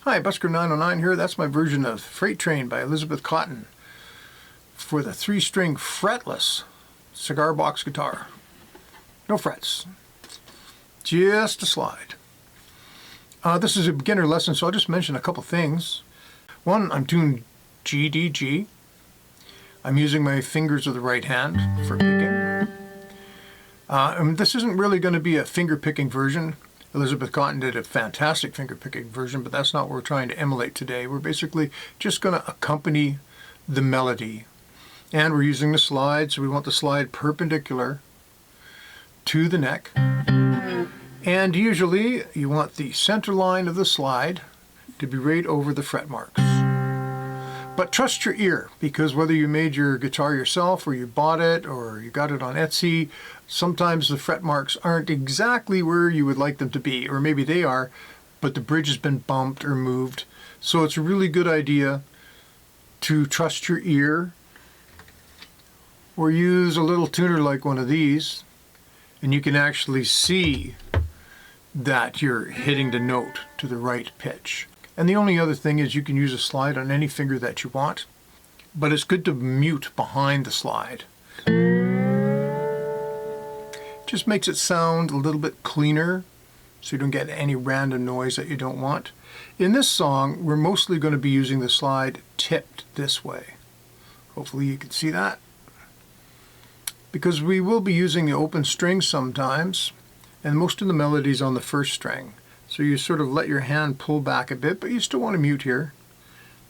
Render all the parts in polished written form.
Hi, Busker909 here. That's my version of Freight Train by Elizabeth Cotten for the 3-string fretless cigar box guitar. No frets, just a slide. This is a beginner lesson, so I'll just mention a couple things. One, I'm tuned G, D, G. I'm using my fingers of the right hand for picking. And this isn't really going to be a finger picking version. Elizabeth Cotten did a fantastic finger picking version, but that's not what we're trying to emulate today. We're basically just going to accompany the melody. And we're using the slide, so we want the slide perpendicular to the neck. And usually you want the center line of the slide to be right over the fret marks. But trust your ear, because whether you made your guitar yourself or you bought it or you got it on Etsy, sometimes the fret marks aren't exactly where you would like them to be, or maybe they are, but the bridge has been bumped or moved. So it's a really good idea to trust your ear, or use a little tuner like one of these, and you can actually see that you're hitting the note to the right pitch. And the only other thing is you can use a slide on any finger that you want, but it's good to mute behind the slide. Just makes it sound a little bit cleaner, so you don't get any random noise that you don't want. In this song, we're mostly going to be using the slide tipped this way. Hopefully you can see that. Because we will be using the open string sometimes, and most of the melodies on the first string. So you sort of let your hand pull back a bit, but you still want to mute here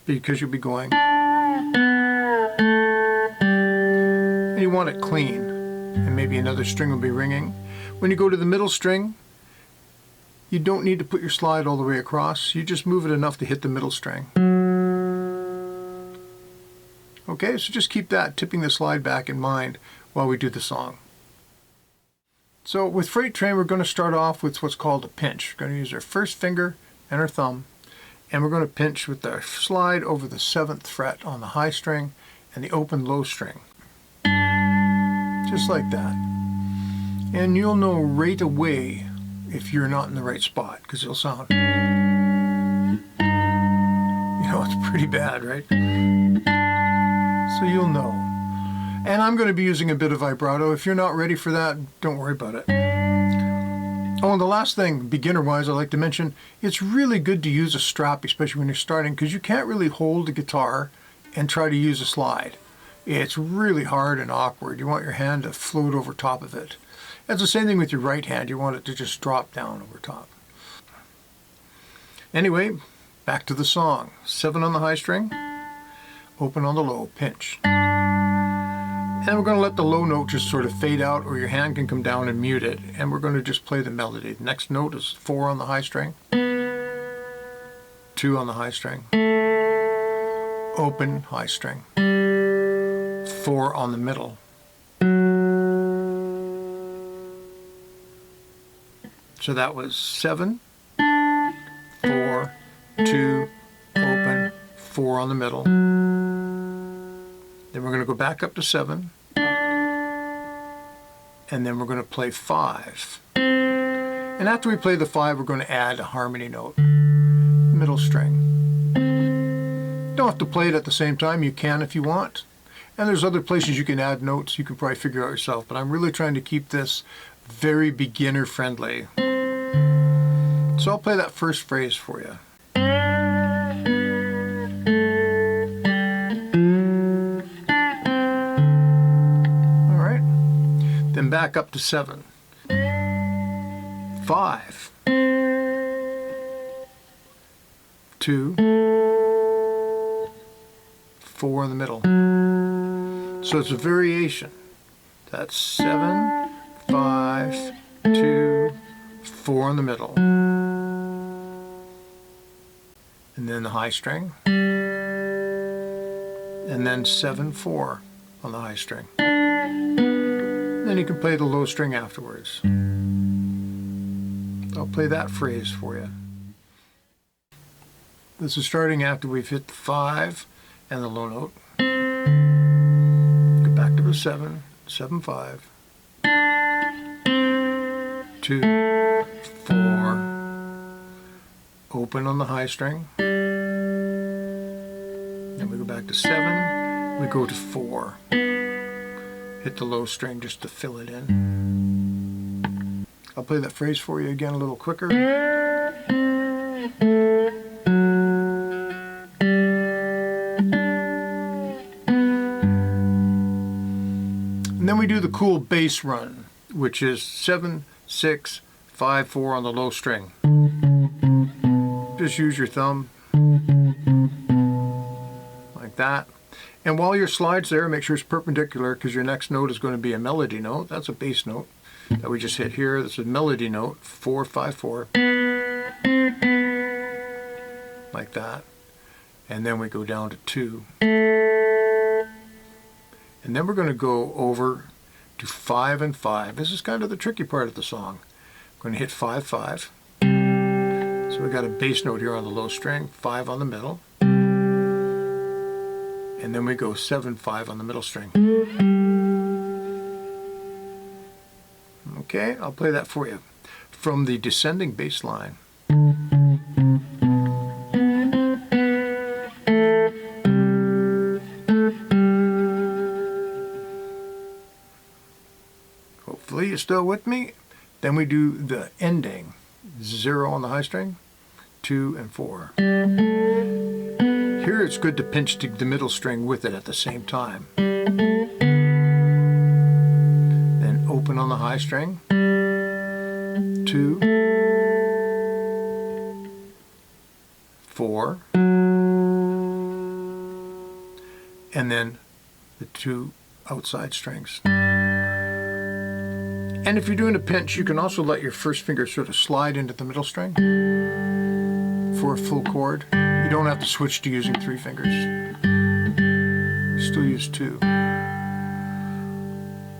because you'll be going. And you want it clean, and maybe another string will be ringing. When you go to the middle string, you don't need to put your slide all the way across. You just move it enough to hit the middle string. Okay, so just keep that, tipping the slide back in mind while we do the song. So with Freight Train, we're going to start off with what's called a pinch. We're going to use our first finger and our thumb, and we're going to pinch with our slide over the 7th fret on the high string and the open low string. Just like that. And you'll know right away if you're not in the right spot, because it'll sound, it's pretty bad, right? So you'll know. And I'm going to be using a bit of vibrato. If you're not ready for that, don't worry about it. Oh, and the last thing, beginner-wise, I'd like to mention, it's really good to use a strap, especially when you're starting, because you can't really hold the guitar and try to use a slide. It's really hard and awkward. You want your hand to float over top of it. It's the same thing with your right hand. You want it to just drop down over top. Anyway, back to the song. 7 on the high string, open on the low, pinch. And we're going to let the low note just sort of fade out, or your hand can come down and mute it. And we're going to just play the melody. The next note is 4 on the high string, 2 on the high string, open high string, 4 on the middle. So that was 7, 4, 2, open, 4 on the middle. Then we're going to go back up to 7, and then we're going to play 5. And after we play the 5, we're going to add a harmony note, middle string. Don't have to play it at the same time. You can if you want. And there's other places you can add notes. You can probably figure out yourself. But I'm really trying to keep this very beginner friendly. So I'll play that first phrase for you. Then back up to 7, 5, 2, 4 in the middle. So it's a variation. That's 7, 5, 2, 4 in the middle. And then the high string. And then 7, 4 on the high string. Then you can play the low string afterwards. I'll play that phrase for you. This is starting after we've hit the 5 and the low note. Go back to the 7, 7, 5, 2, 4, open open on the high string. Then we go back to 7, we go to 4. Hit the low string just to fill it in. I'll play that phrase for you again a little quicker. And then we do the cool bass run, which is 7, 6, 5, 4 on the low string. Just use your thumb like that. And while your slide's there, make sure it's perpendicular, because your next note is going to be a melody note. That's a bass note that we just hit here. That's a melody note, 4, 5, 4, like that. And then we go down to 2. And then we're going to go over to 5 and 5. This is kind of the tricky part of the song. I'm going to hit 5, 5. So we got a bass note here on the low string, 5 on the middle. And then we go 7, 5 on the middle string. Okay, I'll play that for you. From the descending bass line. Hopefully you're still with me. Then we do the ending. 0 on the high string, 2 and 4. Here it's good to pinch the middle string with it at the same time. Then open on the high string, 2, 4, and then the 2 outside strings. And if you're doing a pinch, you can also let your first finger sort of slide into the middle string for a full chord. You don't have to switch to using 3 fingers. You still use 2.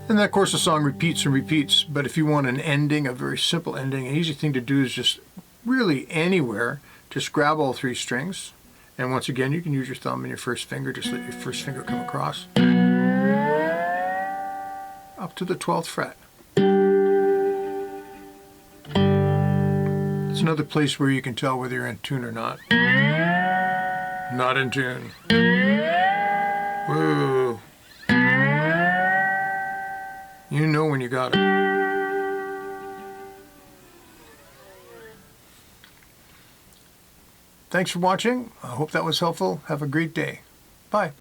And then, of course, the song repeats and repeats. But if you want an ending, a very simple ending, an easy thing to do is just really anywhere, just grab all 3 strings. And once again, you can use your thumb and your first finger. Just let your first finger come across up to the 12th fret. It's another place where you can tell whether you're in tune or not. Not in tune. Whoa. You know when you got it. Thanks for watching. I hope that was helpful. Have a great day. Bye.